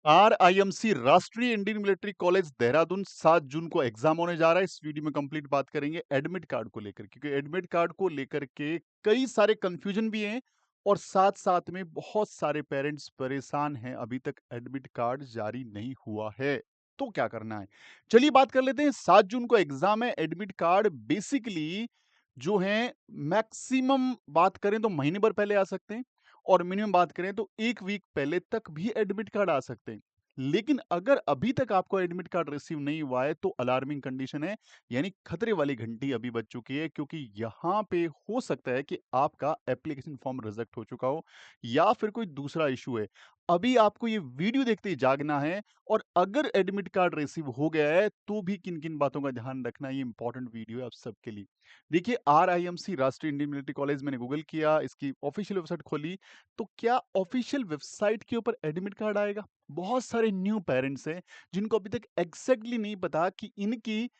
RIMC राष्ट्रीय Indian military college Dehradun 7 जून को exam होने जा रहा है। इस वीडियो में कंप्लीट बात करेंगे एडमिट कार्ड को लेकर, क्योंकि एडमिट कार्ड को लेकर के कई सारे कंफ्यूजन भी हैं और साथ साथ में बहुत सारे पेरेंट्स परेशान हैं। अभी तक एडमिट कार्ड जारी नहीं हुआ है, तो क्या करना है? चलिए बात कर लेते हैं। 7 जून को एग्जाम है। एडमिट कार्ड बेसिकली जो है मैक्सिमम बात करें तो महीने भर पहले आ सकते हैं और मिनिमम बात करें तो 1 वीक पहले तक भी एडमिट कार्ड आ सकते हैं। लेकिन अगर अभी तक आपको एडमिट कार्ड रिसीव नहीं हुआ है तो अलार्मिंग कंडीशन है, यानी खतरे वाली घंटी अभी बज चुकी है, क्योंकि यहाँ पे हो सकता है कि आपका एप्लीकेशन फॉर्म रिजेक्ट हो चुका हो या फिर कोई दूसरा इश्यू है। अभी आपको ये वीडियो देखते ही जागना है और अगर एडमिट कार्ड रिसीव हो गया है तो भी किन-किन बातों का ध्यान रखना है, ये इंपॉर्टेंट वीडियो है आप सबके लिए। देखिए, आरआईएमसी राष्ट्रीय इंडियन मिलिट्री कॉलेज मैंने गूगल किया, इसकी ऑफिशियल वेबसाइट खोली, तो क्या ऑफिशियल वेबसाइट के ऊपर एडमिट कार्ड आएगा? बहुत सारे न्यू पेरेंट्स हैं जिनको अभी तक एग्जैक्टली नहीं पता कि इनकी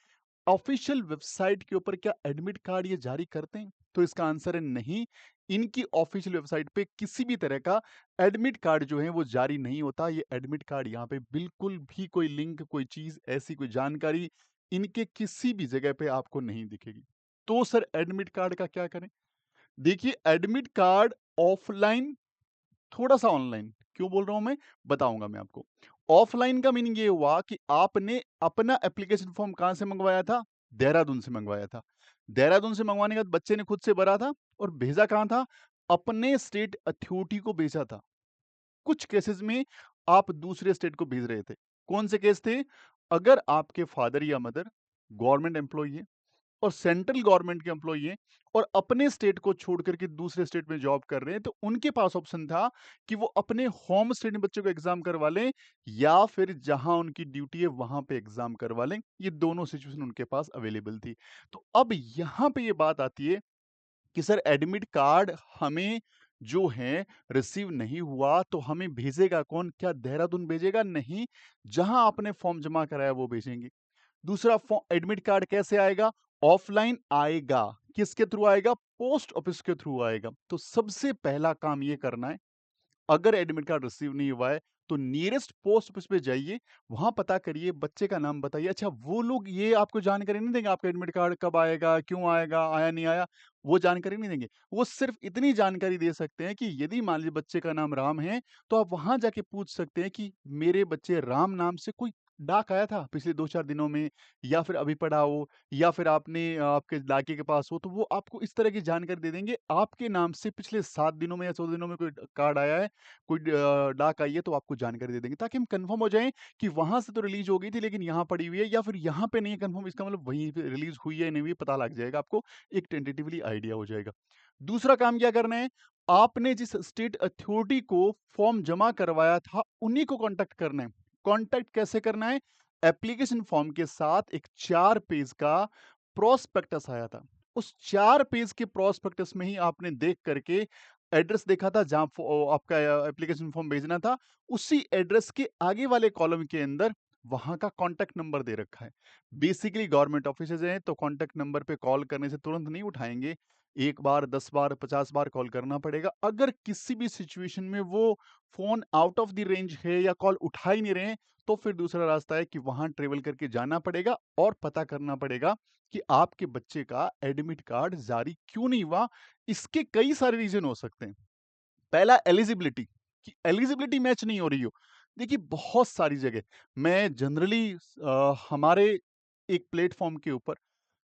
ऑफिशियल वेबसाइट के ऊपर क्या एडमिट कार्ड ये जारी करते हैं। तो इसका आंसर है नहीं। इनकी ऑफिशियल वेबसाइट पे किसी भी तरह का एडमिट कार्ड जो है वो जारी नहीं होता। ये एडमिट कार्ड यहाँ पे बिल्कुल भी कोई लिंक, कोई चीज, ऐसी कोई जानकारी इनके किसी भी जगह पे आपको नहीं दिखेगी। तो सर एडमिट कार्ड का क्या करें? देखिए, एडमिट कार्ड ऑफलाइन, थोड़ा-सा ऑनलाइन, क्यों बोल रहा हूँ मैं? बताऊँगा मैं आपको। ऑफलाइन का मीनिंग ये हुआ कि आपने अपना एप्लीकेशन फॉर्म कहाँ से मंगवाया था? देहरादून से मंगवाया था। देहरादून से मंगवाने के बाद बच्चे ने खुद से भरा था और भेजा कहाँ था? अपने स्टेट अथॉरिटी को भेजा था। कुछ केसेज़ में आप दूसरे स्टेट को भेज रहे थे। कौन से केस थे? अगर आपके फादर या मदर गवर्नमेंट एम्प्लॉयी है और सेंट्रल गवर्नमेंट के एम्प्लॉयी हैं और अपने स्टेट को छोड़ करके दूसरे स्टेट में जॉब कर रहे हैं, तो उनके पास ऑप्शन था कि वो अपने होम स्टेट में बच्चों को एग्जाम करवा लें या फिर जहां उनकी ड्यूटी है वहां पे एग्जाम करवा लें। ये दोनों सिचुएशन उनके पास अवेलेबल थी। तो अब यहां पे ये बात आती है कि सर एडमिट कार्ड हमें जो है रिसीव नहीं हुआ तो हमें भेजेगा कौन? क्या देहरादून भेजेगा? नहीं, जहां आपने फॉर्म जमा कराया वो भेजेंगे। दूसरा, एडमिट कार्ड कैसे आएगा? ऑफलाइन आएगा। किसके थ्रू आएगा? पोस्ट ऑफिस के थ्रू आएगा। तो सबसे पहला काम ये करना है, अगर एडमिट कार्ड रिसीव नहीं हुआ है तो नियरेस्ट पोस्ट ऑफिस पे जाइए, वहां पता करिए, बच्चे का नाम बताइए। अच्छा, वो लोग ये आपको जानकारी नहीं देंगे आपका एडमिट कार्ड कब आएगा, क्यों आएगा, आया नहीं आया, वो जानकारी नहीं देंगे। वो सिर्फ इतनी जानकारी दे सकते हैं कि यदि मान लीजिए बच्चे का नाम राम है तो आप वहां जाके पूछ सकते हैं कि मेरे बच्चे राम नाम से कोई डाक आया था पिछले 2-4 दिनों में, या फिर अभी पड़ा हो, या फिर आपने आपके लाके के पास हो, तो वो आपको इस तरह की जानकारी दे देंगे। आपके नाम से पिछले 7 दिनों में या 14 दिनों में कोई कार्ड आया है, कोई डाक आई है, तो आपको जानकारी दे देंगे, ताकि हम कंफर्म हो जाएं कि वहां से तो रिलीज हो गई थी लेकिन यहाँ पड़ी हुई है, या फिर यहाँ पे नहीं है कंफर्म, इसका मतलब वहीं पे रिलीज हुई है या नहीं हुई, पता लग जाएगा आपको। एक टेंटेटिवली आइडिया हो जाएगा। दूसरा काम क्या करना है? आपने जिस स्टेट अथॉरिटी को फॉर्म जमा करवाया था उन्हीं को कांटेक्ट करना है। कांटेक्ट कैसे करना है? एप्लीकेशन फॉर्म के साथ एक 4 पेज का प्रोस्पेक्टस आया था। उस 4 पेज के प्रोस्पेक्टस में ही आपने देख करके एड्रेस देखा था जहाँ आपका एप्लीकेशन फॉर्म भेजना था, उसी एड्रेस के आगे वाले कॉलम के अंदर वहाँ का कॉन्टैक्ट नंबर दे रखा है। बेसिकली गवर्नमेंट ऑफिसेज़ हैं, तो कॉन्टैक्ट नंबर पे कॉल करने से तुरंत नहीं उठाएँगे। 1 बार, 10 बार, 50 बार कॉल करना पड़ेगा। अगर किसी भी सिचुएशन में वो phone out of the range है या कॉल उठा ही नहीं रहे हैं, तो फिर दूसरा रास्ता है कि वहाँ ट्रैवल करके जाना पड़ेगा और पता करना पड़ेगा कि आपके बच्चे का एडमिट कार्ड जारी क्यों नहीं हुआ। इसके कई सारे रीज़न हो सकते हैं। पहला, एलिजिबिलिटी, कि एलिजिबिलिटी मैच नहीं हो रही हो। देखिए, बहुत सारी जगह मैं जनरली हमारे एक प्लेटफ़ॉर्म के ऊपर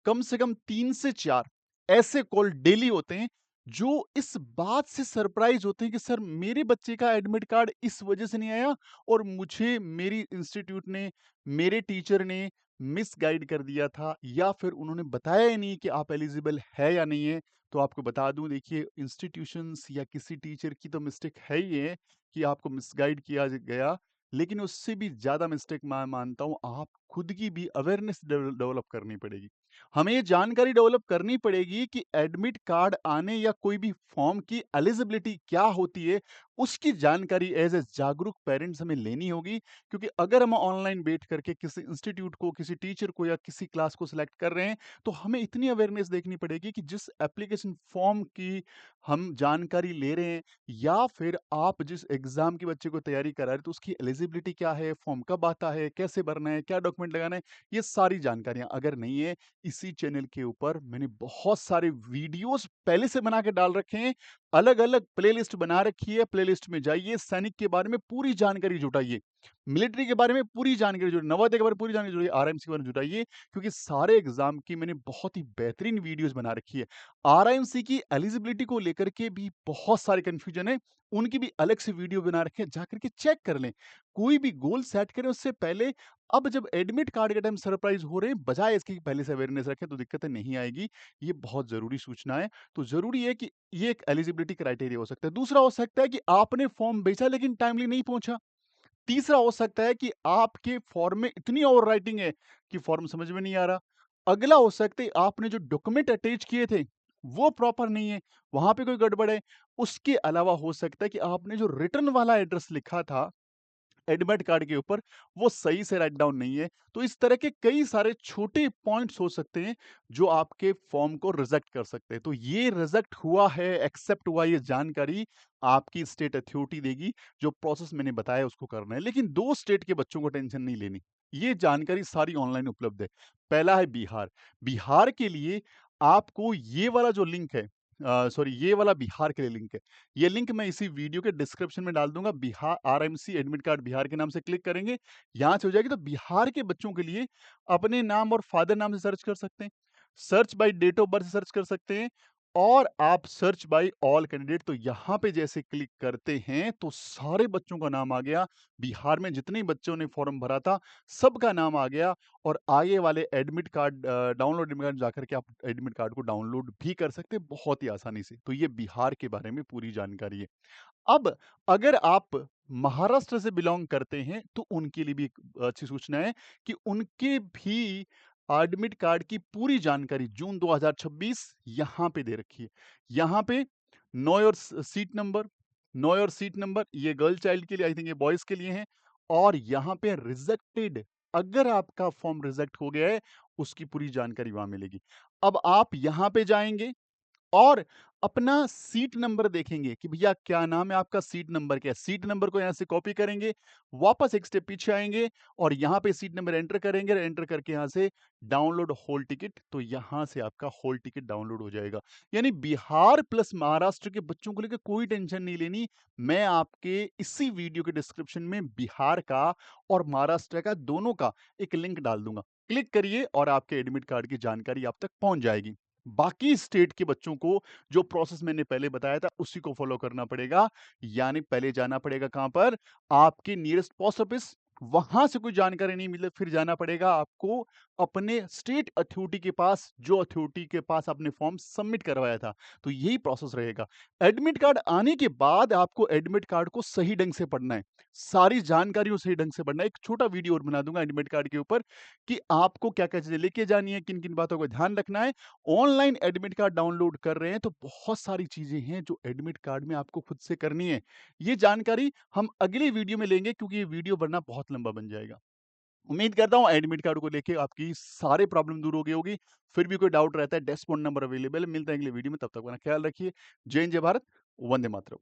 कम से कम 3 से 4 ऐसे कॉल डेली होते हैं जो इस बात से सरप्राइज़ होते हैं कि सर मेरे बच्चे का एडमिट कार्ड इस वजह से नहीं आया और मुझे मेरी इंस्टीट्यूट ने, मेरे टीचर ने मिसगाइड कर दिया था, या फिर उन्होंने बताया ही नहीं कि आप एलिजिबल है या नहीं है। तो आपको बता दूं, देखिए, इंस्टीट्यूशंस या किसी टीचर की तो मिस्टेक है ही है कि आपको मिसगाइड किया गया, लेकिन उससे भी ज़्यादा मिस्टेक मैं मानता हूँ आप खुद की भी अवेयरनेस डेवलप करनी पड़ेगी। हमें ये जानकारी डेवलप करनी पड़ेगी कि एडमिट कार्ड आने या कोई भी फॉर्म की एलिजिबिलिटी क्या होती है, उसकी जानकारी एज़ ए जागरूक पेरेंट्स हमें लेनी होगी, क्योंकि अगर हम ऑनलाइन बैठ करके किसी इंस्टीट्यूट को, किसी टीचर को या किसी क्लास को सिलेक्ट कर रहे हैं, तो हमें इतनी अवेयरनेस देखनी पड़ेगी कि जिस एप्लीकेशन फॉर्म की हम जानकारी ले रहे हैं या फिर आप जिस एग्ज़ाम की बच्चे को तैयारी करा रहे हैं, तो उसकी एलिजिबिलिटी क्या है, फॉर्म कब आता है, कैसे भरना है, क्या डॉक्यूमेंट लगाना है, ये सारी जानकारियाँ अगर नहीं है, इसी चैनल के ऊपर मैंने बहुत सारे वीडियोज़ पहले से बना के डाल रखे हैं। अलग-अलग प्लेलिस्ट बना रखी है, प्लेलिस्ट में जाइए, सैनिक के बारे में पूरी जानकारी जुटाइए, मिलिट्री के बारे में पूरी जानकारी जुटाइए, नवोदय के बारे में पूरी जानकारी जुटाइए, आरएमसी के बारे में जुटाइए, क्योंकि सारे एग्ज़ाम की मैंने बहुत ही बेहतरीन वीडियोज़ बना रखी है। आरएमसी की एलिजिबिलिटी को लेकर के भी बहुत सारे कन्फ्यूजन है, उनकी भी अलग से वीडियो बना रखे हैं, जाकर के चेक कर लें। कोई भी गोल सेट करें उससे पहले, अब जब एडमिट कार्ड के टाइम सरप्राइज़ हो रहे हैं, बजाय इसके कि पहले से अवेयरनेस रखें तो दिक्कतें नहीं आएगी। ये बहुत ज़रूरी सूचना है। तो ज़रूरी है कि ये एक एलिजिबिलिटी क्राइटेरिया हो सकता है। दूसरा हो सकता है कि आपने फॉर्म बेचा लेकिन टाइमली नहीं पहुँचा। तीसरा हो सकता है कि आपके फॉर्म में इतनी ओवर राइटिंग है कि फॉर्म समझ में नहीं आ रहा। अगला हो सकता है आपने जो डॉक्यूमेंट अटैच किए थे, वो प्रॉपर नहीं है, वहाँ पे कोई गड़बड़ है। उसके अलावा हो सकता है कि आपने जो रिटर्न वाला एड्रेस लिखा था एडमिट कार्ड के ऊपर, वो सही से राइट डाउन नहीं है। तो इस तरह के कई सारे छोटे पॉइंट्स हो सकते हैं, जो आपके फॉर्म को रिजेक्ट कर सकते हैं। तो ये रिजेक्ट हुआ है, एक्सेप्ट हुआ, ये जानकारी आपकी स्टेट अथॉरिटी देगी, जो प्रोसेस मैंने बताया उसको करना है। लेकिन 2 स्टेट के बच्चों को टेंशन नहीं लेनी, ये जानकारी सारी ऑनलाइन उपलब्ध है। पहला है बिहार, बिहार के लिए आपको ये वाला जो लिंक है सॉरी ये वाला बिहार के लिए लिंक है। ये लिंक मैं इसी वीडियो के डिस्क्रिप्शन में डाल दूँगा। Bihar RMC admit card Bihar के नाम से क्लिक करेंगे, यहाँ से हो जाएगी। तो बिहार के बच्चों के लिए अपने नाम और फादर नाम से सर्च कर सकते हैं। Search by date of birth से सर्च कर सकते हैं और आप सर्च बाय ऑल कैंडिडेट, तो यहाँ पे जैसे क्लिक करते हैं तो सारे बच्चों का नाम आ गया। बिहार में जितने बच्चों ने फॉर्म भरा था, सबका नाम आ गया और आगे वाले admit card download admit card जाकर के आप एडमिट कार्ड को डाउनलोड भी कर सकते हैं बहुत ही आसानी से। तो ये बिहार के बारे में पूरी जानकारी है। अब अगर आप महाराष्ट्र से बिलॉन्ग करते हैं, तो उनके लिए भी एक अच्छी सूचना है कि उनके भी एडमिट कार्ड की पूरी जानकारी जून 2026 यहाँ पे दे रखी है। यहाँ पे know your seat number, know your seat number ये गर्ल चाइल्ड के लिए, आई थिंक ये बॉयज़ के लिए है और यहाँ पे रिजेक्टेड, अगर आपका फॉर्म रिजेक्ट हो गया है, उसकी पूरी जानकारी वहाँ मिलेगी। अब आप यहाँ पे जाएँगे और अपना सीट नंबर देखेंगे कि भैया क्या नाम है आपका, सीट नंबर क्या है? सीट नंबर को यहाँ से कॉपी करेंगे, वापस एक स्टेप पीछे आएँगे और यहाँ पे सीट नंबर एंटर करेंगे, एंटर करके यहाँ से डाउनलोड होल टिकट, तो यहाँ से आपका होल टिकट डाउनलोड हो जाएगा। यानी बिहार प्लस महाराष्ट्र के बच्चों को लेके कोई टेंशन नहीं लेनी। मैं आपके इसी वीडियो के डिस्क्रिप्शन में बिहार का और महाराष्ट्र का दोनों का एक लिंक डाल दूँगा। क्लिक करिए और आपके एडमिट कार्ड की जानकारी आप तक पहुँच जाएगी। बाकी स्टेट के बच्चों को जो प्रोसेस मैंने पहले बताया था उसी को फॉलो करना पड़ेगा। यानी पहले जाना पड़ेगा कहाँ पर? आपके नियरेस्ट पोस्ट ऑफिस, वहाँ से कोई जानकारी नहीं मिले फिर जाना पड़ेगा आपको अपने स्टेट अथॉरिटी के पास, जो अथॉरिटी के पास आपने फॉर्म सबमिट करवाया था। तो यही प्रोसेस रहेगा। एडमिट कार्ड आने के बाद आपको एडमिट कार्ड को सही ढंग से पढ़ना है। सारी जानकारियों सही ढंग से पढ़ना है। एक छोटा वीडियो और बना दूँगा एडमिट कार्ड के ऊपर कि आपको क्या-क्या चीज़ें लेके जानी है, किन-किन बातों का ध्यान रखना है। ऑनलाइन एडमिट कार्ड डाउनलोड कर रहे हैं तो बहुत सारी चीजें हैं जो एडमिट कार्ड में आपको खुद से करनी है। ये जानकारी हम अगले वीडियो में लेंगे क्योंकि ये वीडियो वरना बहुत लंबा बन जाएगा। उम्मीद करता हूँ एडमिट कार्ड को लेके आपकी सारे प्रॉब्लम दूर हो गई होगी। फिर भी कोई डाउट रहता है, डेस्क फोन नंबर अवेलेबल है। मिलते हैं अगले वीडियो में, तब तक अपना ख्याल रखिए। जय हिंद, जय भारत, वंदे मातरम।